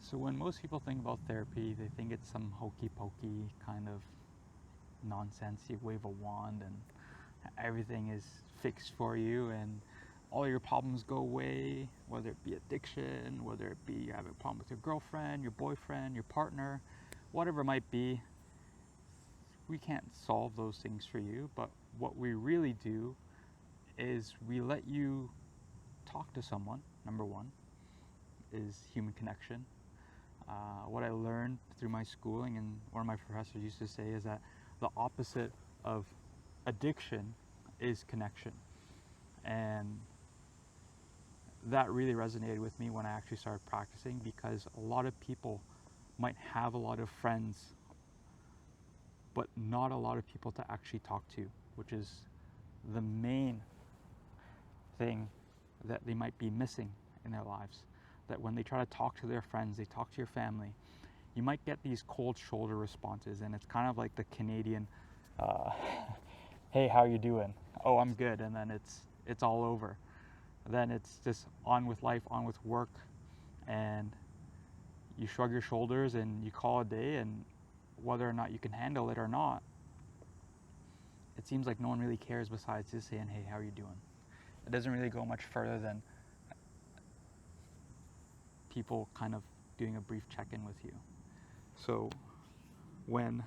So when most people think about therapy, they think it's some hokey pokey kind of nonsense. You wave a wand and everything is fixed for you and all your problems go away, whether it be addiction, whether it be you have a problem with your girlfriend, your boyfriend, your partner, whatever it might be. We can't solve those things for you, but what we really do is we let you talk to someone. Number one is human connection. What I learned through my schooling, and one of my professors used to say, is that the opposite of addiction is connection. And that really resonated with me when I actually started practicing, because a lot of people might have a lot of friends, but not a lot of people to actually talk to, which is the main thing that they might be missing in their lives. That when they try to talk to their friends, they talk to your family, you might get these cold shoulder responses, and it's kind of like the Canadian, hey, how you doing? Oh, I'm good, and then it's all over. Then it's just on with life, on with work, and you shrug your shoulders and you call it a day, and whether or not you can handle it or not, it seems like no one really cares besides just saying, hey, how are you doing? It doesn't really go much further than people kind of doing a brief check-in with you. So when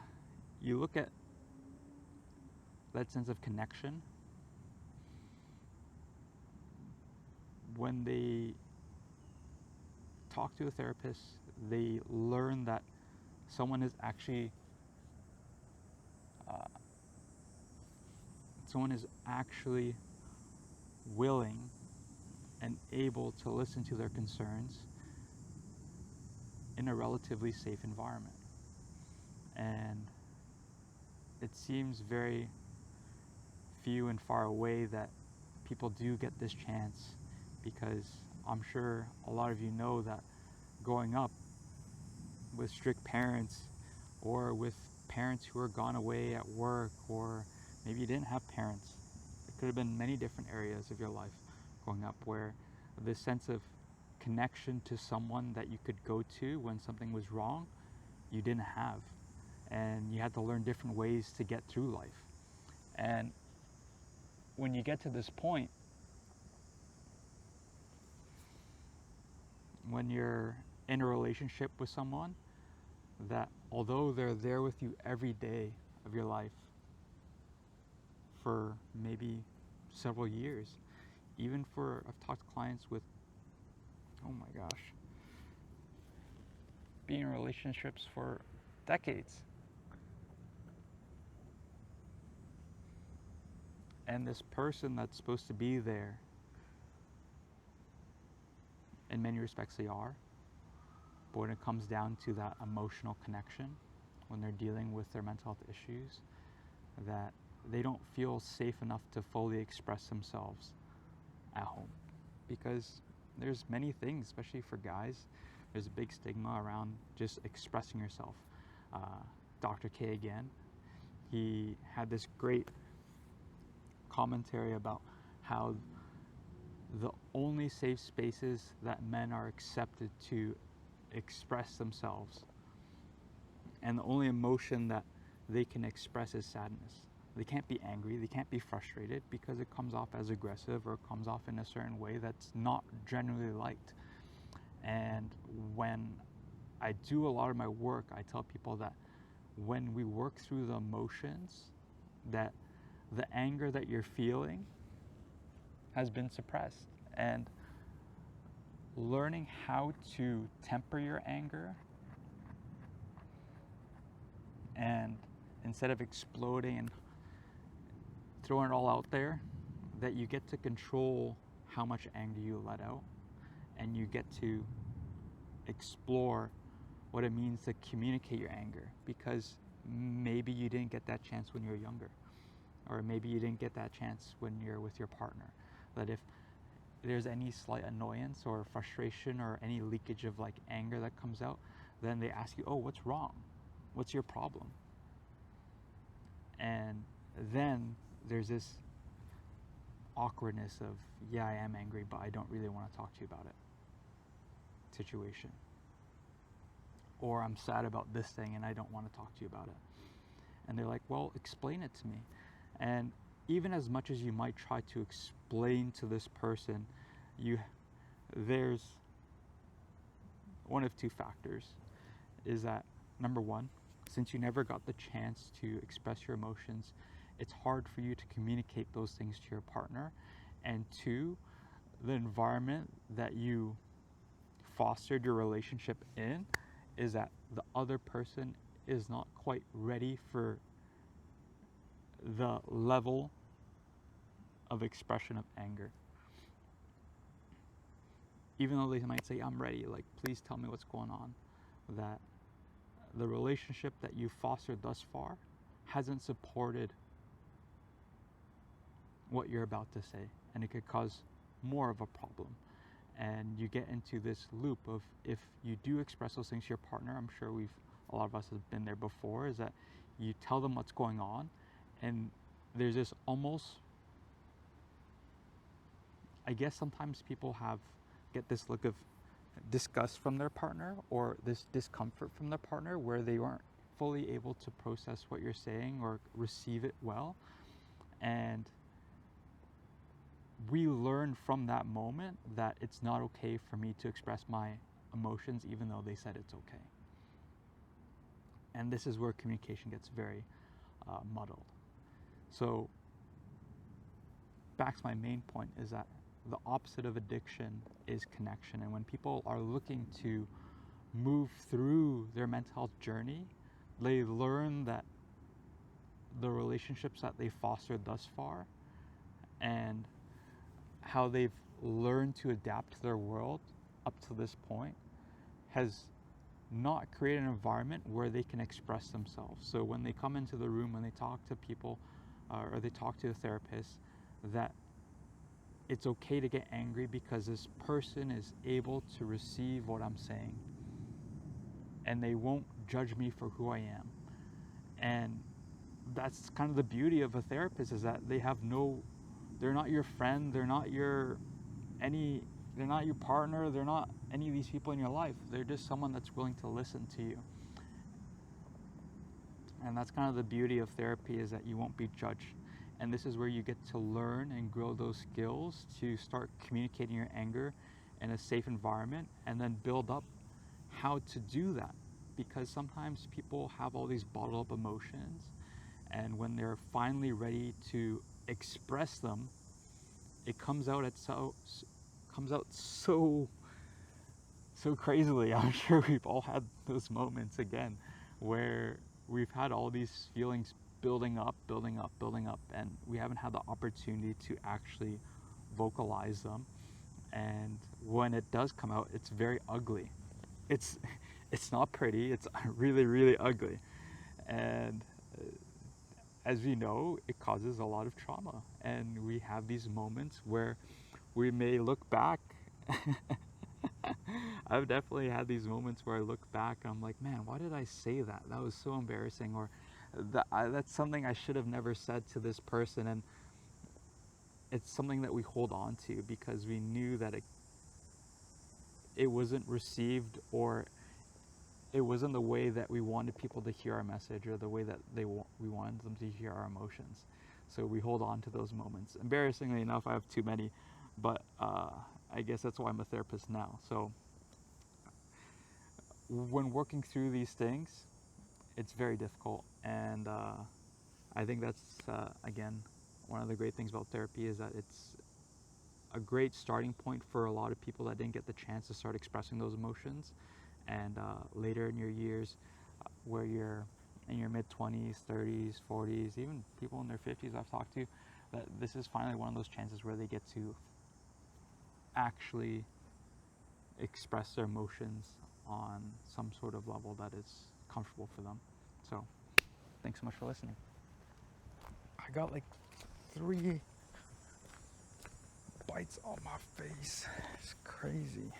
you look at that sense of connection, when they talk to a therapist, they learn that someone is actually willing and able to listen to their concerns in a relatively safe environment. And it seems very few and far away that people do get this chance, because I'm sure a lot of you know that growing up with strict parents, or with parents who are gone away at work, or maybe you didn't have parents. It could have been many different areas of your life growing up where this sense of connection to someone that you could go to when something was wrong, you didn't have. And you had to learn different ways to get through life. And when you get to this point, when you're in a relationship with someone that, although they're there with you every day of your life for maybe several years, even for, I've talked to clients with, oh my gosh, being in relationships for decades. And this person that's supposed to be there, in many respects they are, but when it comes down to that emotional connection, when they're dealing with their mental health issues, that they don't feel safe enough to fully express themselves at home. Because there's many things, especially for guys, there's a big stigma around just expressing yourself. Dr. K again, he had this great commentary about how the only safe spaces that men are accepted to express themselves, and the only emotion that they can express is sadness. They can't be angry, they can't be frustrated, because it comes off as aggressive, or it comes off in a certain way that's not generally liked. And when I do a lot of my work, I tell people that when we work through the emotions, that the anger that you're feeling has been suppressed. And learning how to temper your anger, and instead of exploding and throwing it all out there, that you get to control how much anger you let out, and you get to explore what it means to communicate your anger, because maybe you didn't get that chance when you were younger, or maybe you didn't get that chance when you're with your partner. That if there's any slight annoyance or frustration or any leakage of like anger that comes out, then they ask you, oh, what's wrong? What's your problem? And then there's this awkwardness of, yeah, I am angry, but I don't really want to talk to you about it situation. or I'm sad about this thing and I don't want to talk to you about it. And they're like, well, explain it to me. And even as much as you might try to explain to this person, there's one of two factors. Is that, number one, since you never got the chance to express your emotions, it's hard for you to communicate those things to your partner. And two, the environment that you fostered your relationship in is that the other person is not quite ready for the level of expression of anger. Even though they might say, I'm ready, like, please tell me what's going on, that the relationship that you fostered thus far hasn't supported what you're about to say, and it could cause more of a problem. And you get into this loop of, if you do express those things to your partner, I'm sure a lot of us have been there before, is that you tell them what's going on, and there's this almost, I guess sometimes people get this look of disgust from their partner, or this discomfort from their partner, where they aren't fully able to process what you're saying or receive it well. And we learn from that moment that it's not okay for me to express my emotions, even though they said it's okay. And this is where communication gets very muddled. So back to my main point, is that the opposite of addiction is connection. And when people are looking to move through their mental health journey, they learn that the relationships that they fostered thus far and how they've learned to adapt to their world up to this point has not created an environment where they can express themselves. So when they come into the room, when they talk to people, or they talk to a therapist, that it's okay to get angry because this person is able to receive what I'm saying, and they won't judge me for who I am. And that's kind of the beauty of a therapist, is that they're not your friend, they're not your partner, they're not any of these people in your life. They're just someone that's willing to listen to you. And that's kind of the beauty of therapy, is that you won't be judged. And this is where you get to learn and grow those skills to start communicating your anger in a safe environment, and then build up how to do that. Because sometimes people have all these bottled up emotions, and when they're finally ready to express them, it comes out so crazily. I'm sure we've all had those moments again, where we've had all these feelings building up, and we haven't had the opportunity to actually vocalize them. And when it does come out, it's very ugly. It's not pretty. It's really, really ugly. And as we know, it causes a lot of trauma. And we have these moments where we may look back. I've definitely had these moments where I look back and I'm like, man, why did I say that? That was so embarrassing. Or that's something I should have never said to this person. And it's something that we hold on to because we knew that it wasn't received, or it wasn't the way that we wanted people to hear our message, or the way that we wanted them to hear our emotions. So we hold on to those moments. Embarrassingly enough, I have too many, but I guess that's why I'm a therapist now. So when working through these things, it's very difficult. And I think that's, again, one of the great things about therapy, is that it's a great starting point for a lot of people that didn't get the chance to start expressing those emotions. And later in your years, where you're in your mid-20s, 30s, 40s, even people in their 50s I've talked to, that this is finally one of those chances where they get to actually express their emotions on some sort of level that is comfortable for them. So, thanks so much for listening. I got like 3 bites on my face. It's crazy.